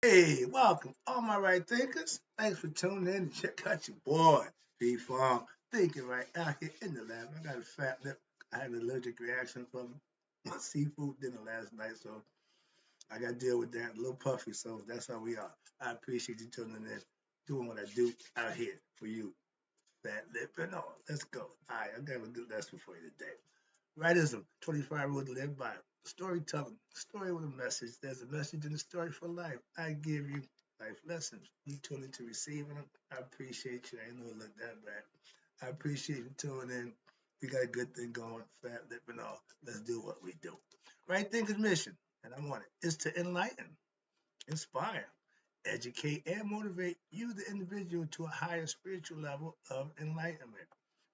Hey, welcome, all my right thinkers. Thanks for tuning in and check out your boy, B Farm, thinking right out here in the lab. I got a fat lip. I had an allergic reaction from my seafood dinner last night, so I got to deal with that. A little puffy, so that's how we are. I appreciate you tuning in, doing what I do out here for you, fat lip and all. Let's go. All right, I got a good lesson for you today. Rightism, 25 rules to live by. Storytelling, story with a message. There's a message in the story for life. I give you life lessons. You tune into receiving them. I appreciate you. I ain't know it looked that bad. I appreciate you tuning in. We got a good thing going, fat lip and all. Let's do what we do. Right thinker's mission, and I want it, is to enlighten, inspire, educate, and motivate you, the individual, to a higher spiritual level of enlightenment.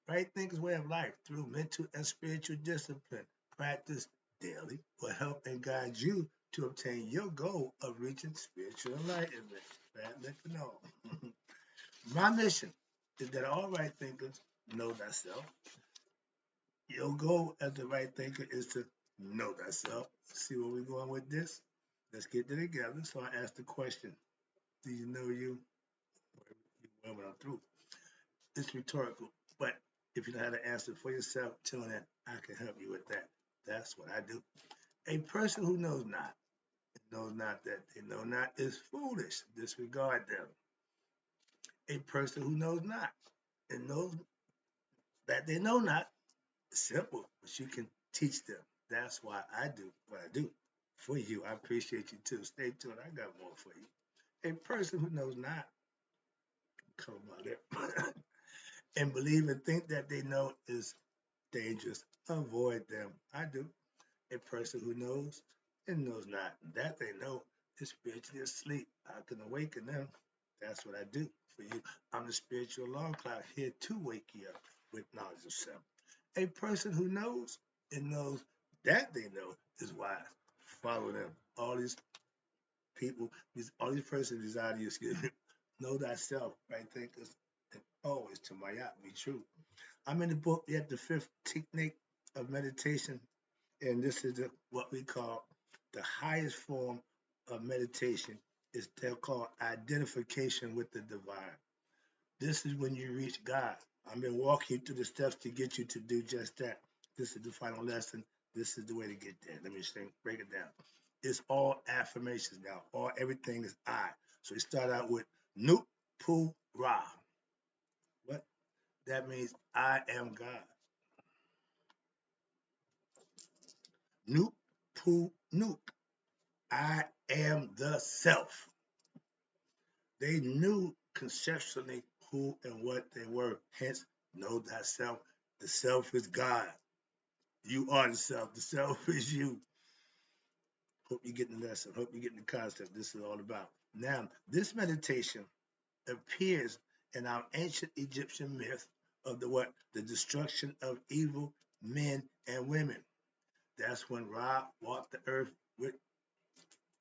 Right thinkers way of life through mental and spiritual discipline. Practice daily will help and guide you to obtain your goal of reaching spiritual enlightenment. That let you know. My mission is that all right thinkers know thyself. Your goal as a right thinker is to know thyself. See where we're going with this? Let's get it together. So I asked the question, do you know you? Well, when I'm through. It's rhetorical, but if you know how to answer for yourself, tune in. I can help you with that. That's what I do. A person who knows not that they know not is foolish. Disregard them. A person who knows not and knows that they know not is simple, but you can teach them. That's why I do what I do for you. I appreciate you too. Stay tuned. I got more for you. A person who knows not, come on there, and believe and think that they know is dangerous. Avoid them. I do. A person who knows and knows not that they know is spiritually asleep. I can awaken them. That's what I do for you. I'm the spiritual alarm clock here to wake you up with knowledge of self. A person who knows and knows that they know is wise. Follow them. All these people, all these persons desire you, excuse me, know thyself, right? Think and always to my yacht be true. I'm in the book yet the fifth technique of meditation, and this is what we call the highest form of meditation. Is they're called identification with the divine. This is when you reach God. I've been walking you through the steps to get you to do just that. This is the final lesson. This is the way to get there. Let me break it down. It's all affirmations now. All everything is I. So we start out with Nup Pu Ra. What? That means I am God. Nup Pu Nup. I am the self. They knew conceptually who and what they were. Hence, know thyself. The self is God. You are the self. The self is you. Hope you're getting the lesson. Hope you're getting the concept this is all about. Now, this meditation appears in our ancient Egyptian myth of the what? The destruction of evil men and women. That's when Ra walked the earth with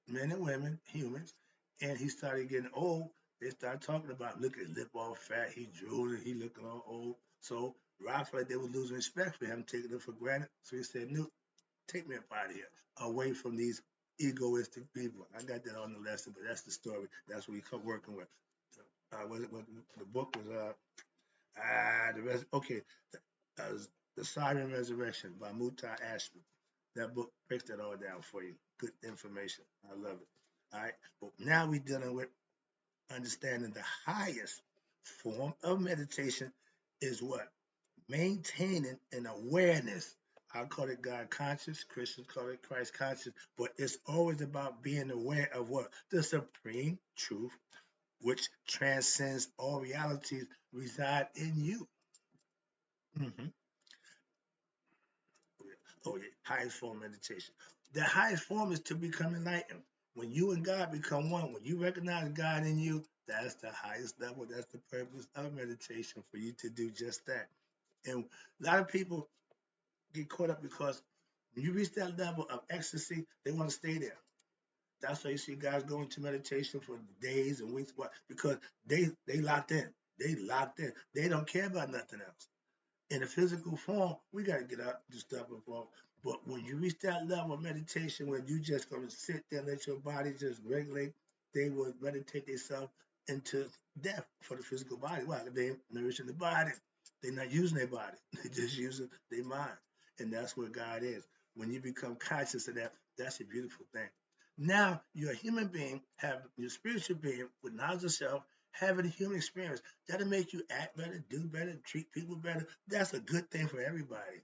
men and women, humans, and he started getting old. They started talking about, look at his lip all fat, he drooling, he looking all old. So Ra felt like they were losing respect for him, taking it for granted. So he said, no, take me up out of here, away from these egoistic people. I got that on the lesson, but that's the story. That's what we come working with. What the book was the rest. Okay, uh, the Siren Resurrection by Mutai Ashby. That book breaks that all down for you. Good information. I love it. All right, but now we're dealing with understanding the highest form of meditation is what? Maintaining an awareness. I call it God conscious, Christians call it Christ conscious, but it's always about being aware of what? The supreme truth, which transcends all realities, reside in you. Mm-hmm. Oh, yeah, highest form of meditation. The highest form is to become enlightened. When you and God become one, when you recognize God in you, that's the highest level. That's the purpose of meditation, for you to do just that. And a lot of people get caught up because when you reach that level of ecstasy, they want to stay there. That's why you see guys going to meditation for days and weeks. Why? Because they locked in. They locked in. They don't care about nothing else. In a physical form, we got to get out, do stuff involved. But when you reach that level of meditation where you just gonna sit there and let your body just regulate, they would meditate themselves into death for the physical body. Why? They nourishing the body. They're not using their body. They're just using their mind. And that's where God is. When you become conscious of that, that's a beautiful thing. Now you're a human being, have your spiritual being with knowledge of self, having a human experience. That'll make you act better, do better, treat people better. That's a good thing for everybody.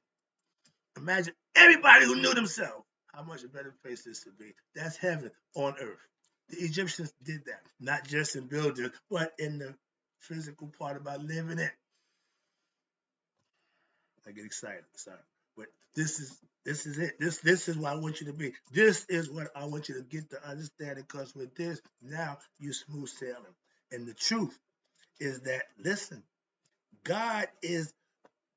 Imagine everybody who knew themselves, how much a better place this would be. That's heaven on earth. The Egyptians did that, not just in buildings, but in the physical part about living it. I get excited, sorry. But this is it. This is what I want you to be. This is what I want you to get to understand. Because with this, now you smooth sailing. And the truth is that, listen, God is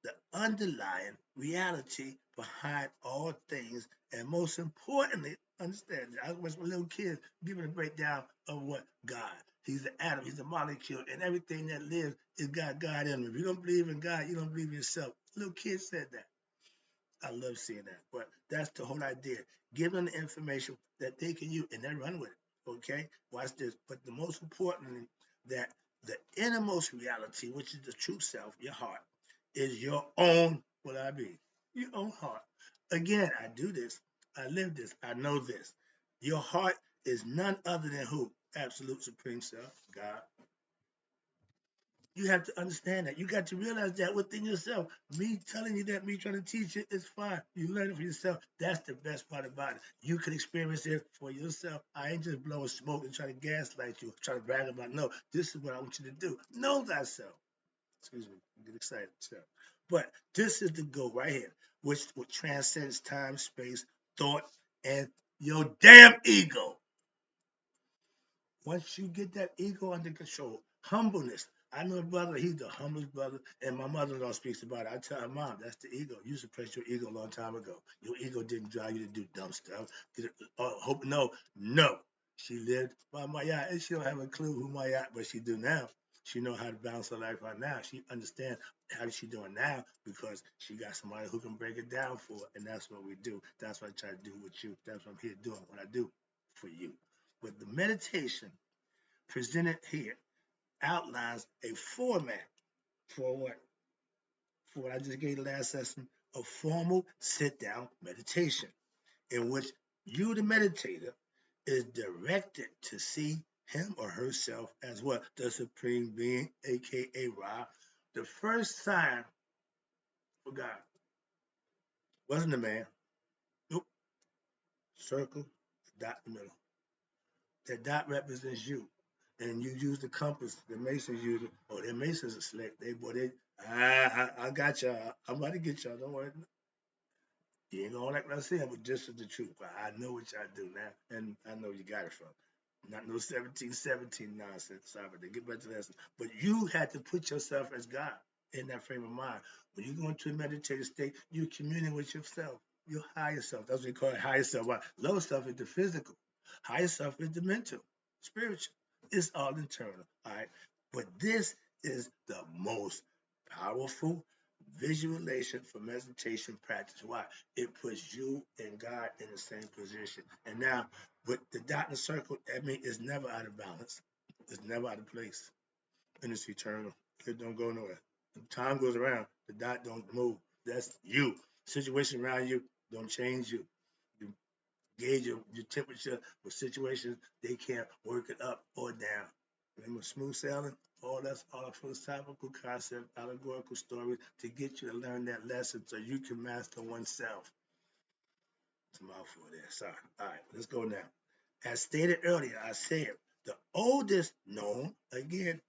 the underlying reality behind all things. And most importantly, understand, I was a little kid giving a breakdown of what God. He's the atom, he's a molecule, and everything that lives is got God in him. If you don't believe in God, you don't believe in yourself. Little kid said that. I love seeing that. But that's the whole idea. Give them the information that they can use and then run with it. Okay? Watch this. But the most importantly, that the innermost reality, which is the true self, your heart, is your own, what I be, your own heart. Again, I do this. I live this. I know this. Your heart is none other than who? Absolute Supreme Self, God. You have to understand that. You got to realize that within yourself. Me telling you that, me trying to teach it, it's fine. You learn it for yourself. That's the best part about it. You can experience it for yourself. I ain't just blowing smoke and trying to gaslight you, trying to brag about, no, this is what I want you to do. Know thyself. Excuse me, I get excited. But this is the goal right here, which transcends time, space, thought, and your damn ego. Once you get that ego under control, humbleness. I know a brother, he's the humblest brother, and my mother-in-law speaks about it. I tell her, Mom, that's the ego. You suppressed your ego a long time ago. Your ego didn't drive you to do dumb stuff. No. She lived by Mayat, and she don't have a clue who Mayat, but she do now. She know how to balance her life right now. She understands how she doing now because she got somebody who can break it down for her, and that's what we do. That's what I try to do with you. That's what I'm here doing, what I do for you. But the meditation presented here outlines a format for what? For what I just gave the last lesson, a formal sit-down meditation in which you, the meditator, is directed to see him or herself as what? The Supreme Being, aka Ra. The first sign for God wasn't a man. Nope. Circle, dot in the middle. That dot represents you. And you use the compass, the Masons use it. Oh, their Masons are slick. I got y'all. I'm about to get y'all. Don't worry. You ain't gonna like what I say, but this is the truth. I know what y'all do now, and I know you got it from. Not no 1717 nonsense. Sorry, but they get back to that. But you had to put yourself as God in that frame of mind. When you go into a meditative state, you're communing with yourself, your higher self. That's what we call it, higher self. Why? Lower self is the physical. Higher self is the mental, spiritual. It's all internal. All right. But this is the most powerful visualization for meditation practice. Why? It puts you and God in the same position. And now, with the dot in the circle, that means it's never out of balance. It's never out of place. And it's eternal. It don't go nowhere. When time goes around, the dot don't move. That's you. Situation around you don't change you. You gauge your temperature with situations, they can't work it up or down. Remember smooth sailing? All that's all philosophical concept, allegorical stories to get you to learn that lesson so you can master oneself. It's a mouthful there. Sorry. All right, let's go now. As stated earlier, I said the oldest known, again,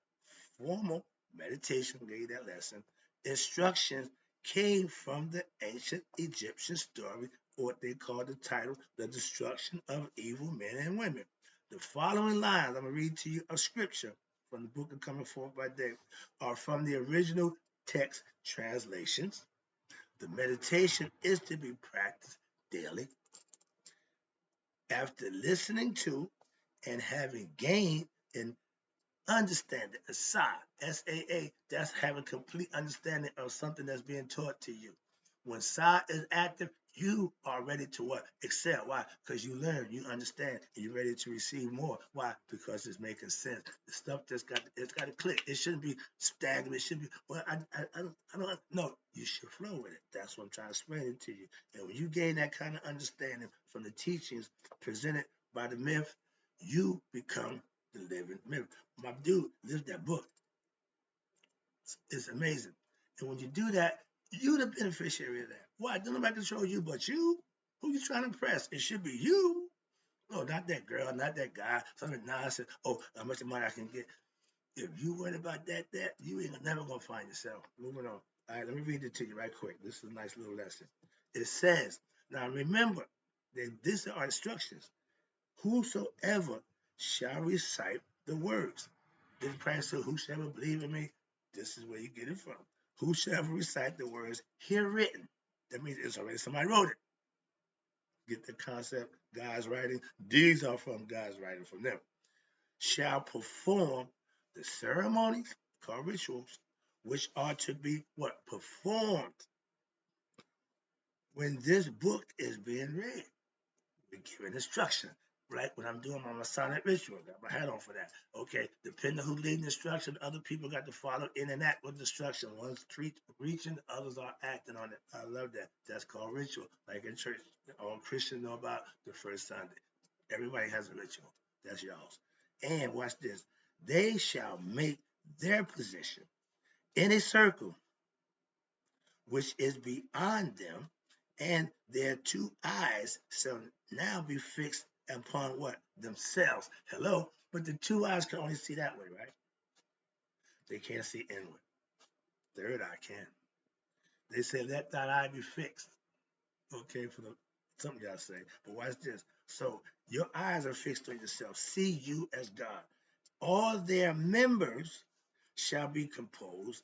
formal meditation, gave that lesson, instructions came from the ancient Egyptian story, or what they call the title, The Destruction of Evil Men and Women. The following lines, I'm going to read to you a scripture from the book of Coming Forth by Day, are from the original text translations. The meditation is to be practiced daily after listening to and having gained in understanding. Sa, S-A-A, that's having complete understanding of something that's being taught to you. When Sa is active, you are ready to what? Excel. Why? Because you learn, you understand, and you're ready to receive more. Why? Because it's making sense. The stuff it's got to click. It shouldn't be stagnant. It should be, well, I don't know. You should flow with it. That's what I'm trying to explain it to you. And when you gain that kind of understanding from the teachings presented by the myth, you become the living myth. My dude lived that book. It's amazing. And when you do that, you're the beneficiary of that. Why? Don't nobody control you but you. Who you trying to impress? It should be you. No, not that girl, not that guy. Something nonsense. Oh, how much money I can get. If you worry about that, you ain't never gonna find yourself. Moving on. All right, let me read it to you right quick. This is a nice little lesson. It says, now remember that these are instructions. Whosoever shall recite the words. This Christ said, whosoever believe in me, this is where you get it from. Whosoever recite the words here written. That means it's already somebody wrote it. Get the concept, God's writing. These are from God's writing from them. Shall perform the ceremonies called rituals, which are to be what? Performed when this book is being read. We're given instruction. Right when I'm doing my Masonic ritual, got my hat on for that. Okay, depending on who leading the instruction, other people got to follow in and act with the instruction. One's reaching, others are acting on it. I love that. That's called ritual. Like in church, all Christians know about the first Sunday. Everybody has a ritual. That's y'all's. And watch this. They shall make their position in a circle which is beyond them, and their two eyes shall now be fixed upon what? Themselves. Hello? But the two eyes can only see that way, right? They can't see inward. Third eye can. They say, let that eye be fixed. Okay, for the something y'all say. But watch this. So your eyes are fixed on yourself. See you as God. All their members shall be composed,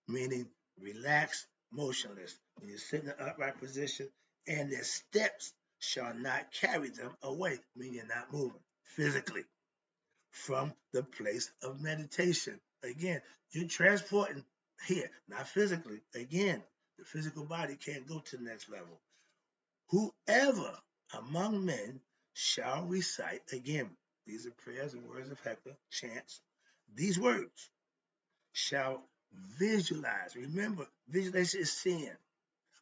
meaning relaxed, motionless. When you sit in an upright position, and their steps shall not carry them away, meaning you're not moving physically from the place of meditation. Again, you're transporting here, not physically. Again, the physical body can't go to the next level. Whoever among men shall recite, again, these are prayers and words of Hector, chants, these words shall visualize. Remember, visualization is seeing.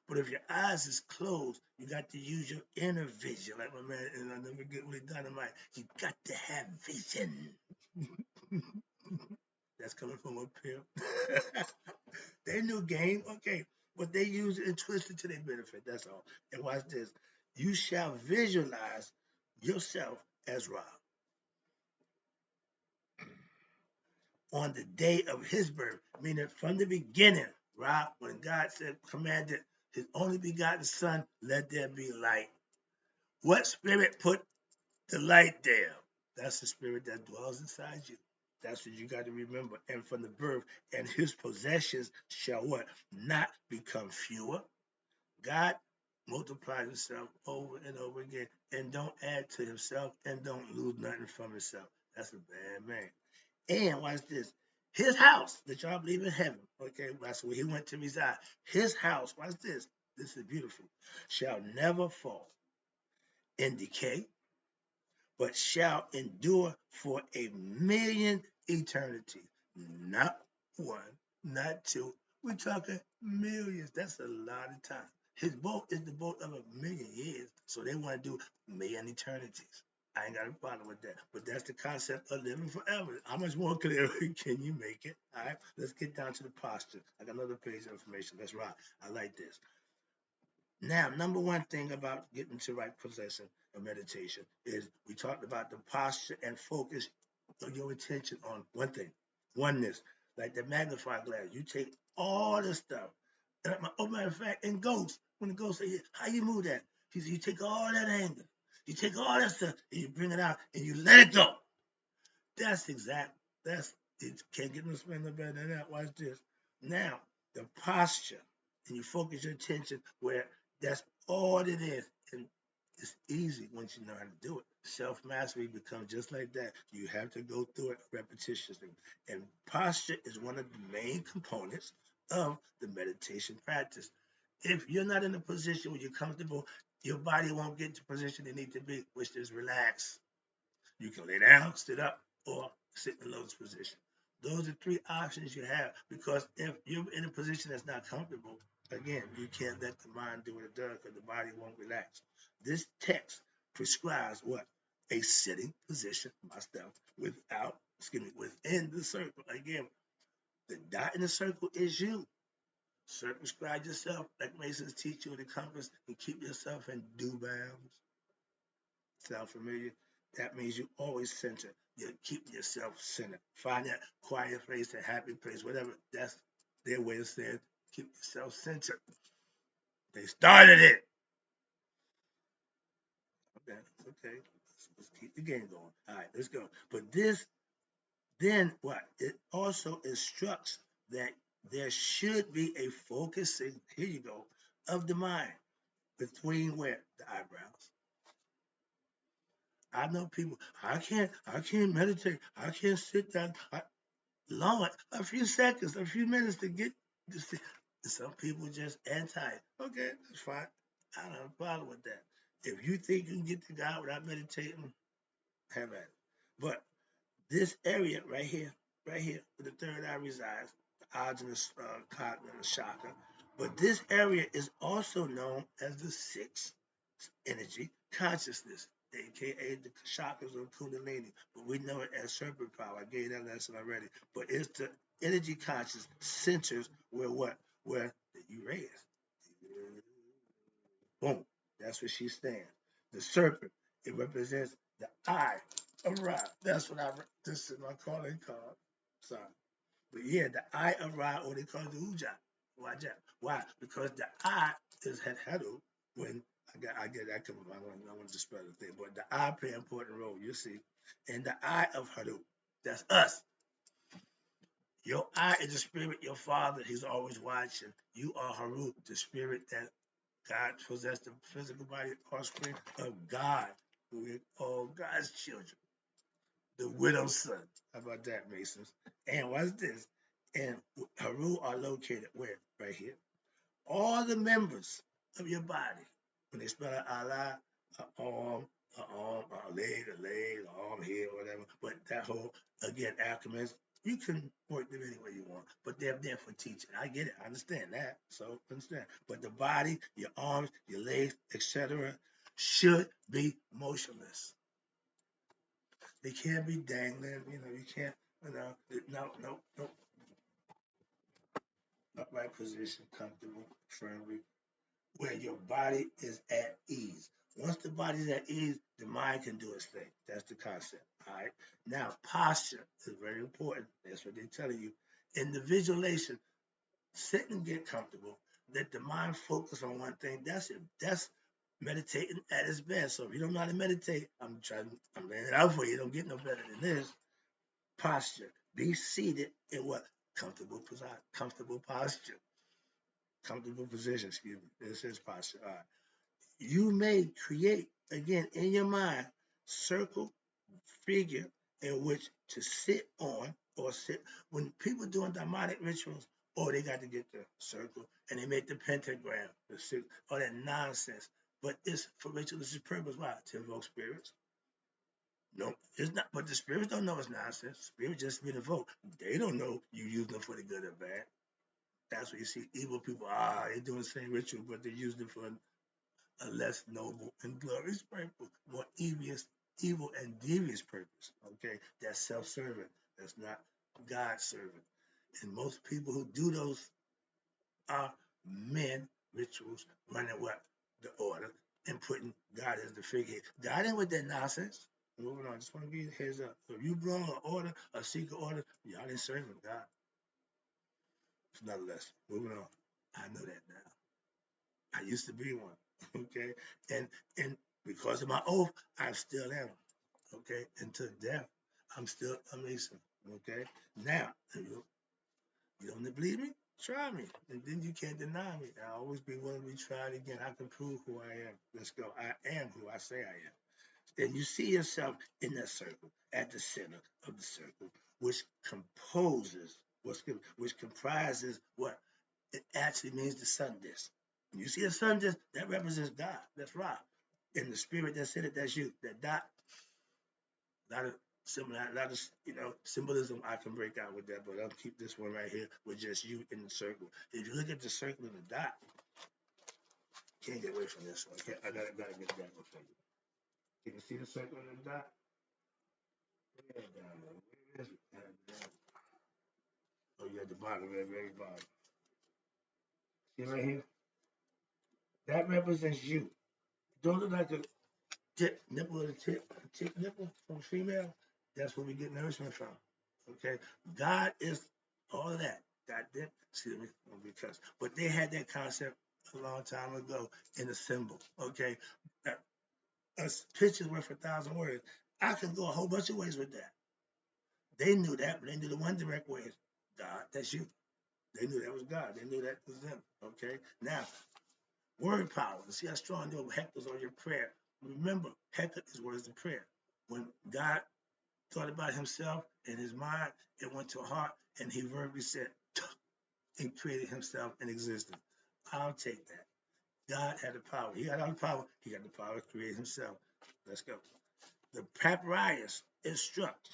But if your eyes is closed, you got to use your inner vision. Like my man, and I never get really dynamite. You got to have vision. That's coming from up here. They knew game, okay, but they use it and twist it to their benefit. That's all. And watch this. You shall visualize yourself as Rob on the day of his birth, meaning from the beginning, Rob, when God said, commanded his only begotten son, let there be light. What spirit put the light there? That's the spirit that dwells inside you. That's what you got to remember. And from the birth, and his possessions shall what? Not become fewer. God multiplies himself over and over again and don't add to himself and don't lose nothing from himself. That's a bad man. And watch this. His house that y'all believe in heaven, okay, that's where he went to reside. His house, watch this. This is beautiful. Shall never fall in decay, but shall endure for a million eternities. Not one, not two. We're talking millions. That's a lot of time. His boat is the boat of a million years. So they want to do million eternities. I ain't got a problem with that. But that's the concept of living forever. How much more clear can you make it? All right, let's get down to the posture. I got another page of information. Let's rock. I like this. Now, number one thing about getting to right possession of meditation is we talked about the posture and focus of your attention on one thing, oneness. Like the magnifying glass, you take all the stuff. And matter of fact, in ghosts, when the ghost say, how you move that? He said, you take all that anger, you take all that stuff, and you bring it out, and you let it go. That's exact. That's it. Can't get no spin no better than that. Watch this. Now, the posture, and you focus your attention where that's all it is. And it's easy once you know how to do it. Self mastery becomes just like that. You have to go through it repetitiously. And posture is one of the main components of the meditation practice. If you're not in a position where you're comfortable, your body won't get to the position it needs to be, which is relaxed. You can lay down, sit up, or sit in the lotus position. Those are three options you have, because if you're in a position that's not comfortable, again, you can't let the mind do what it does because the body won't relax. This text prescribes what? A sitting position, myself, within the circle. Again, the dot in the circle is you. Circumscribe yourself, like Masons teach you with the compass, and keep yourself in due bounds. Sound familiar? That means you always center. You keep yourself centered. Find that quiet place, that happy place, whatever. That's their way of saying keep yourself centered. They started it. Okay, okay. Let's keep the game going. All right, let's go. But this, then what? It also instructs that there should be a focusing, here you go, of the mind between where? The eyebrows. I know people, I can't meditate. I can't sit down. Lord, a few seconds, a few minutes to get to see. Some people just anti. Okay, that's fine. I don't have a problem with that. If you think you can get to God without meditating, have at it. But this area right here, where the third eye resides, the ajna, cogna, and the chakra. But this area is also known as the sixth energy consciousness, aka the chakras of Kundalini. But we know it as serpent power. I gave that lesson already. But it's the energy conscious centers where what? Where the Uranus. Boom. That's where she stands. The serpent, it represents the eye of Ra. That's what this is my calling card. Sorry. But yeah, the eye of Ra, or they call it the Uja. Why? Because the eye is Hedu. When I get that coming. I want to spell the thing, but the eye play an important role. You see, and the eye of Hedu. That's us. Your eye is the spirit. Your father, he's always watching. You are Haru, the spirit that God possessed the physical body, offspring of God, who is all God's children, the widow's son. How about that, Masons? And what's this? And Haru are located where? Right here. All the members of your body, when they spell out Allah, a leg, an arm here, whatever. But that whole, again, alchemist, you can work them any way you want, but they're there for teaching. I get it. I understand that. So understand. But the body, your arms, your legs, etc., should be motionless. They can't be dangling. You can't. No. Upright position, comfortable, firmly, where your body is at ease. Once the body's at ease, the mind can do its thing. That's the concept. All right. Now, posture is very important. That's what they're telling you. In the visualization, sit and get comfortable. Let the mind focus on one thing. That's it. That's meditating at its best. So if you don't know how to meditate, I'm laying it out for you. Don't get no better than this. Posture. Be seated in what? Comfortable posture. Comfortable position, excuse me. This is posture. All right. You may create, again, in your mind, circle, figure in which to sit on or sit. When people doing demonic rituals, oh, they got to get the circle and they make the pentagram, the six, all that nonsense. But it's for ritualistic purpose. Why? To invoke spirits. No, it's not. But the spirits don't know it's nonsense. Spirits just been invoked. They don't know you use them for the good or bad. That's what you see. Evil people, they're doing the same ritual, but they're using it for a less noble and glorious purpose, more evil and devious purpose. Okay, that's self-serving. That's not God-serving. And most people who do those are men rituals, running what? The order, and putting God as the figurehead. God ain't with that nonsense. Moving on, just want to give you a heads up. So if you bring an order, a secret order, y'all ain't serving God. It's another lesson. Moving on. I know that now. I used to be one. Okay, and because of my oath, I still am. Okay, until death, I'm still a Mason. Okay, now you don't believe me? Try me, and then you can't deny me. I'll always be willing to be tried again. I can prove who I am. Let's go. I am who I say I am. Then you see yourself in that circle, at the center of the circle, which composes, which comprises what? It actually means the sun disk. You see the sun, just that represents God. That's right. And the spirit that's in it, that's you. That dot, a lot of similar, a lot of symbolism I can break out with that, but I'll keep this one right here with just you in the circle. If you look at the circle and the dot, can't get away from this one. I gotta get that one for you. Can you see the circle and the dot? Yeah, down there. Where is it? Oh, you at the bottom, very, very bottom. See right here? That represents you. Don't look like a tip nipple of the tip nipple from female. That's where we get nourishment from. Okay, God is all of that. God did. Excuse me, because but they had that concept a long time ago in a symbol. Okay, a picture's worth 1,000 words. I can go a whole bunch of ways with that. They knew that, but they knew the one direct way is God. That's you. They knew that was God. They knew that was them. Okay, now word power. See how strong your heck was on your prayer. Remember, heck is words of prayer. When God thought about himself in his mind, it went to heart, and he verbally said, and created himself in existence. I'll take that. God had the power. He got all the power. He got the power to create himself. Let's go. The papyrus instructs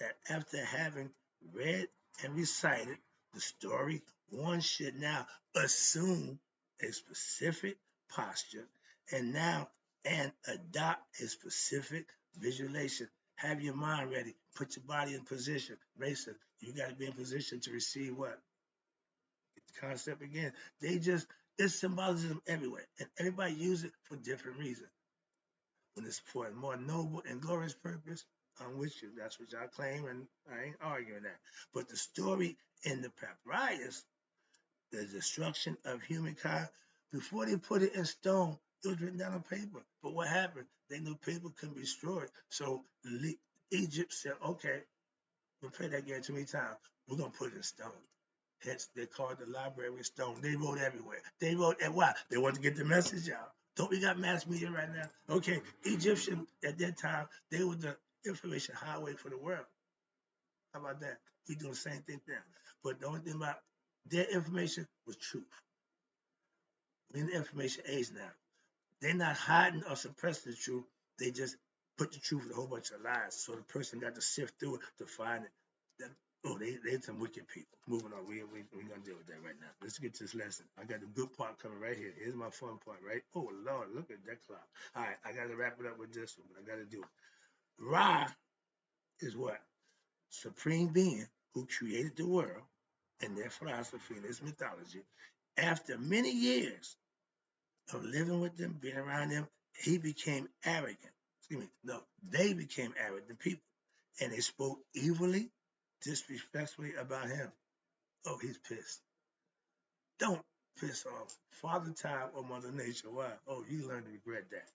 that after having read and recited the story, one should now assume a specific posture and adopt a specific visualization. Have your mind ready. Put your body in position. Racer, you got to be in position to receive what? The concept again. It's symbolism everywhere, and everybody uses it for different reasons. When it's for a more noble and glorious purpose, I'm with you. That's what y'all claim, and I ain't arguing that. But the story in the papyrus, the destruction of humankind, before they put it in stone, it was written down on paper. But what happened? They knew paper couldn't be destroyed. So Egypt said, okay, we'll play that game too many times. We're going to put it in stone. Hence, they called the library stone. They wrote everywhere. They wrote, and why? They wanted to get the message out. Don't we got mass media right now? Okay, Egyptian at that time, they were the information highway for the world. How about that? We doing the same thing now. But the only thing about their information was truth. We're in the information age now. They're not hiding or suppressing the truth. They just put the truth with a whole bunch of lies. So the person got to sift through it to find it. They're some wicked people. Moving on. We're going to deal with that right now. Let's get to this lesson. I got the good part coming right here. Here's my fun part, right? Oh, Lord, look at that clock. All right, I got to wrap it up with this one. I got to do it. Ra is what? Supreme being who created the world and their philosophy and its mythology. After many years of living with them, being around them, he became arrogant. Excuse me. No, they became arrogant people. And they spoke evilly, disrespectfully about him. Oh, he's pissed. Don't piss off Father Time or Mother Nature. Why? Oh, you learn to regret that.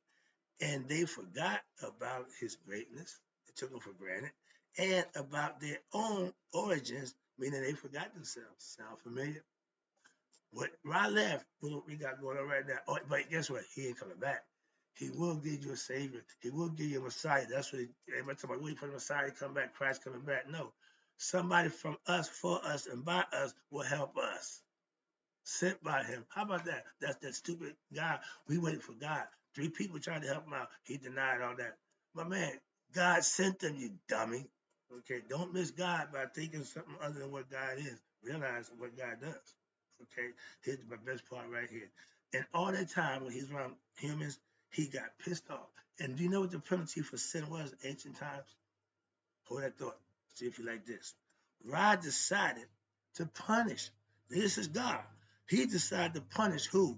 And they forgot about his greatness. They took him for granted. And about their own origins, meaning they forgot themselves. Sound familiar? What Ra left, what we got going on right now. Oh, but guess what? He ain't coming back. He will give you a savior. He will give you a Messiah. That's what everybody talking about. Waiting for the Messiah to come back, Christ coming back. No. Somebody from us, for us, and by us will help us. Sent by him. How about that? That's that stupid guy. We waiting for God. 3 people tried to help him out. He denied all that. But man, God sent them, you dummy. Okay, don't miss God by thinking something other than what God is. Realize what God does. Okay, here's my best part right here. And all that time when he's around humans, he got pissed off. And do you know what the penalty for sin was in ancient times? Hold that thought. See if you like this. Ra decided to punish. This is God. He decided to punish who?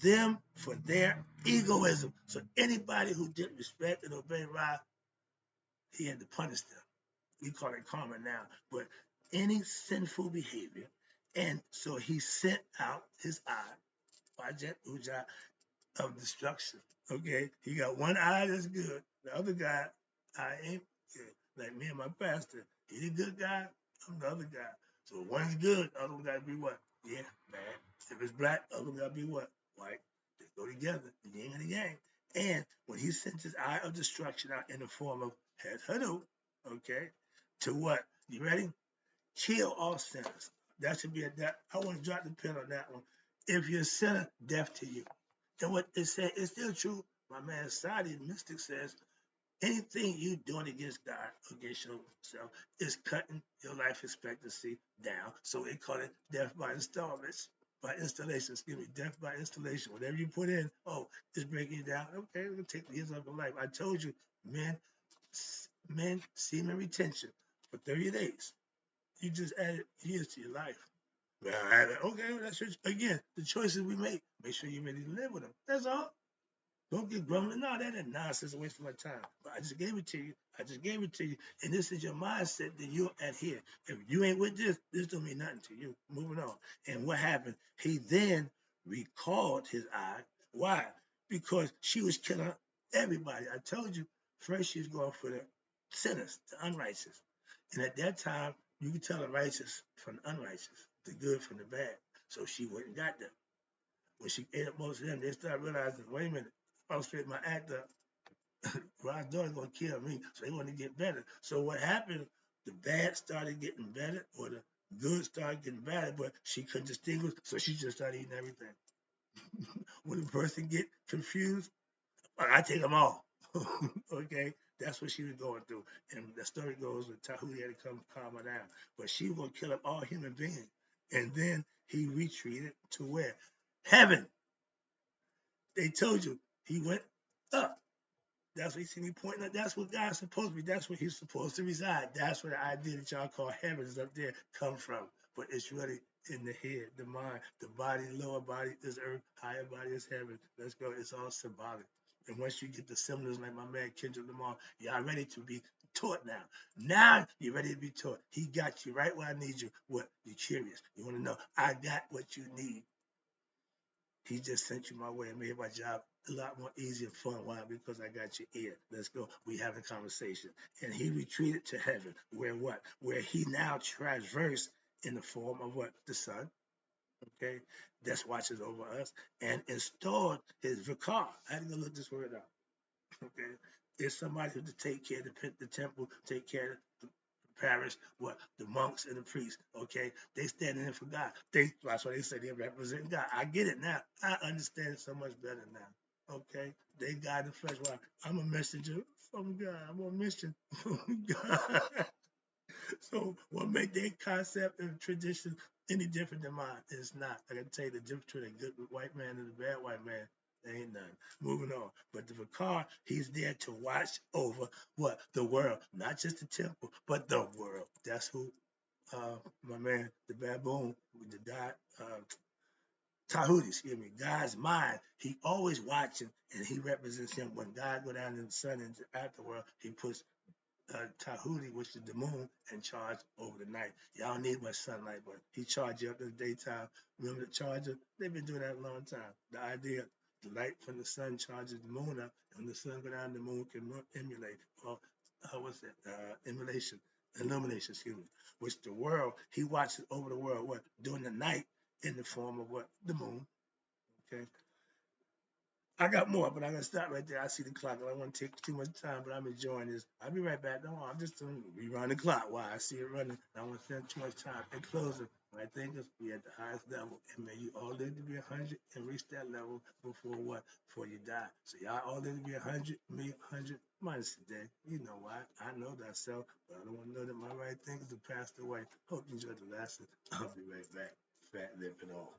Them for their egoism. So anybody who didn't respect and obey Ra, he had to punish them. We call it karma now. But any sinful behavior, and so he sent out his eye, Wajet Uja, of destruction. Okay, he got one eye that's good. The other guy, I ain't good. Like me and my pastor, he the good guy. I'm the other guy. So one's good, the other one gotta be what? Yeah, bad. If it's black, the other one gotta be what? White. They go together, the yin and the yang. And when he sent his eye of destruction out in the form of Het Hadu, okay, to what? You ready? Kill all sinners. That should be that. I want to drop the pin on that one. If you're a sinner, death to you. And what it said is still true. My man Sadi, the mystic, says anything you doing against God, against yourself, is cutting your life expectancy down. So they call it death by installments, by installation. Excuse me, death by installation. Whatever you put in, oh, it's breaking you down. Okay, we're gonna take the years off your life. I told you, men, semen retention for 30 days. You just added years to your life. Well, okay, that's just, again the choices we make. Make sure you're ready to live with them. That's all. Don't get grumbling. No, that ain't nonsense. A waste of my time. But I just gave it to you. I just gave it to you. And this is your mindset that you'll adhere. If you ain't with this don't mean nothing to you. Moving on. And what happened? He then recalled his eye. Why? Because she was killing everybody. I told you, first she was going for the sinners, the unrighteous. And at that time, you could tell the righteous from the unrighteous, the good from the bad. So she went and got them. When she ate up most of them, they started realizing, wait a minute, if I straight my act up, Rod's daughter's gonna kill me. So they want to get better. So what happened? The bad started getting better, or the good started getting better, but she couldn't distinguish, so she just started eating everything. When a person get confused, I take them all. Okay, that's what she was going through, and the story goes with Tahuti had to come calm her down, but she was gonna kill up all human beings, and then he retreated to where heaven. They told you he went up. That's what you see me pointing at. That's what God's supposed to be. That's where he's supposed to reside. That's where the idea that y'all call heaven is up there come from. But it's really in the head, the mind, the body, lower body is earth, higher body is heaven. Let's go. It's all symbolic. And once you get the symbols like my man Kendrick Lamar, y'all ready to be taught now. Now you're ready to be taught. He got you right where I need you. What? You're curious. You want to know. I got what you need. He just sent you my way and made my job a lot more easy and fun. Why? Because I got your ear. Let's go. We having a conversation. And he retreated to heaven. Where what? Where he now traversed in the form of what? The sun. Okay. That watches over us. And installed his vicar. I had to go look this word up. Okay. It's somebody who to take care of the temple, take care of the parish, what the monks and the priests, okay, they standing in for God. That's why they say they represent God. I get it now. I understand it so much better now. Okay, they God in the flesh. Why? I'm a messenger from God. I'm a mission from God. So what make their concept and tradition any different than mine? It's not. I can tell you the difference between a good white man and a bad white man. There ain't none. Moving on. But the Vicar, he's there to watch over what? The world. Not just the temple, but the world. That's who my man, the baboon, the God, Tahuti, excuse me, God's mind. He always watching and he represents him. When God go down in the sun and afterworld, he puts Tahuti, which is the moon, and charge over the night. Y'all don't need much sunlight, but he charge you up in the daytime. Remember the charger? They've been doing that a long time. The idea, the light from the sun charges the moon up, and when the sun go down, the moon can emulate, or what's that? Illumination, excuse me. Which the world, he watches over the world, what? During the night in the form of what? The moon, okay? I got more, but I'm gonna stop right there. I see the clock. I don't want to take too much time, but I'm enjoying this. I'll be right back. No, I'm just doing rerun the clock. Why? I see it running. I don't want to spend too much time. In closing, my thing is we at the highest level, and may you all live to be 100 and reach that level before what? Before you die. So y'all all live to be 100, me 100 minus a day. You know why? I know that self, but I don't want to know that my right things have passed away. Hope you enjoyed the lesson. I'll be right back. Fat lipping off.